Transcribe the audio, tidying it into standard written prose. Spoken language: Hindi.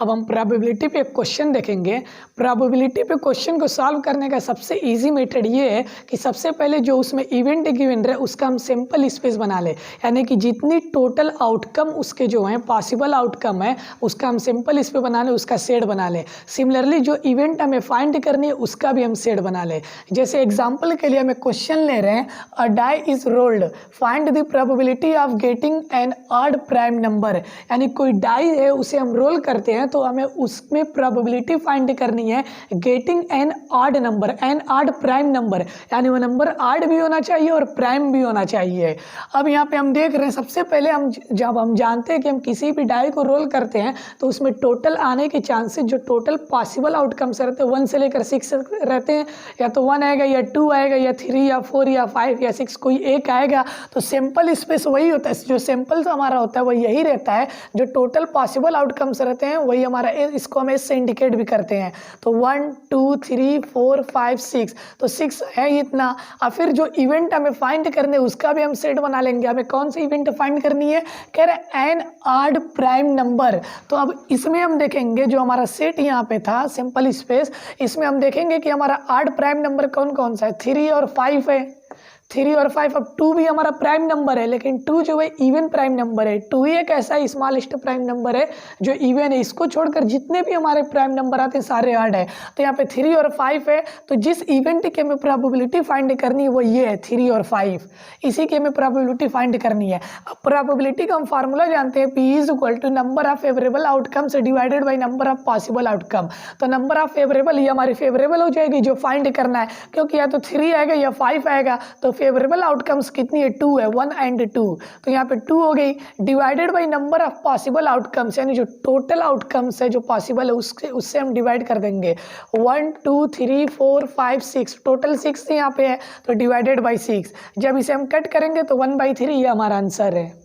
अब हम प्रोबेबिलिटी पे एक क्वेश्चन देखेंगे। प्रोबेबिलिटी पे क्वेश्चन को सॉल्व करने का सबसे इजी मेथड ये है कि सबसे पहले जो उसमें इवेंट गिवन रहे उसका हम सिंपल स्पेस बना ले, यानी कि जितनी टोटल आउटकम उसके जो हैं पॉसिबल आउटकम है उसका हम सिंपल स्पेस बना ले, उसका सेट बना ले। सिमिलरली जो इवेंट हमें फाइंड करनी है उसका भी हम सेट बना ले। जैसे एग्जाम्पल के लिए हमें क्वेश्चन ले रहे हैं, a die is rolled, find the probability of getting an odd prime number. यानी कोई डाई है उसे हम रोल करते हैं तो हमें उसमें प्रोबेबिलिटी फाइंड करनी है getting an odd number, an odd prime number, यानी वो नंबर ऑड भी होना चाहिए और प्राइम भी होना चाहिए। अब यहाँ पे हम देख रहे हैं सबसे पहले जब हम जानते हैं कि हम किसी भी डाई को रोल करते हैं तो उसमें टोटल आने के चांसेस जो टोटल पॉसिबल आउटकम्स रहते हैं 1 से लेकर 6 रहते हैं, या तो 1 आएगा या 2 आएगा या 3 या 4 या 5 या 6 कोई एक आएगा। तो सिंपल स्पेस वही होता है, जो सिंपल हमारा होता है वही यही रहता है, जो टोटल पॉसिबल आउटकम्स रहते हैं वही हमारा इसको हम एस से इंडिकेट भी करते हैं। तो 1 2 3 4 5 6, तो 6 है इतना। और फिर जो इवेंट हमें फाइंड करने उसका भी हम सेट बना लेंगे। हमें कौन सी इवेंट फाइंड करनी है, कह रहे एन ऑड प्राइम नंबर। तो अब इसमें हम देखेंगे जो हमारा सेट यहाँ पे था सिंपल स्पेस, इसमें हम देखेंगे कि हमारा ऑड प्राइम नंबर कौन कौन सा है, 3 और 5 है, 3 और 5। अब 2 भी हमारा प्राइम नंबर है, लेकिन 2 जो है इवन प्राइम नंबर है। 2 ही एक ऐसा स्मॉलेस्ट प्राइम नंबर है जो इवन है, इसको छोड़कर जितने भी हमारे प्राइम नंबर आते हैं सारे ऑड है। तो यहाँ पे 3 और 5 है, तो जिस इवेंट की हमें प्रोबेबिलिटी फाइंड करनी है वो ये है 3 और 5, इसी की हमें प्रोबेबिलिटी फाइंड करनी है। अब प्रोबेबिलिटी का हम फार्मूला जानते हैं, P is equal to number of favourable outcomes divided by number of possible outcome. तो नंबर ऑफ फेवरेबल ये हमारी फेवरेबल हो जाएगी जो फाइंड करना है, क्योंकि या तो 3 आएगा या 5 आएगा। तो फेवरेबल आउटकम्स कितनी है, 2 है, 1 एंड 2, तो यहाँ पे 2 हो गई, divided by number of possible outcomes, यानी जो टोटल आउटकम्स है जो पॉसिबल है उससे हम डिवाइड कर देंगे। 1 2 3 4 5 6, टोटल 6 यहाँ पे है तो डिवाइडेड बाई 6। जब इसे हम कट करेंगे तो 1/3 ये हमारा आंसर है।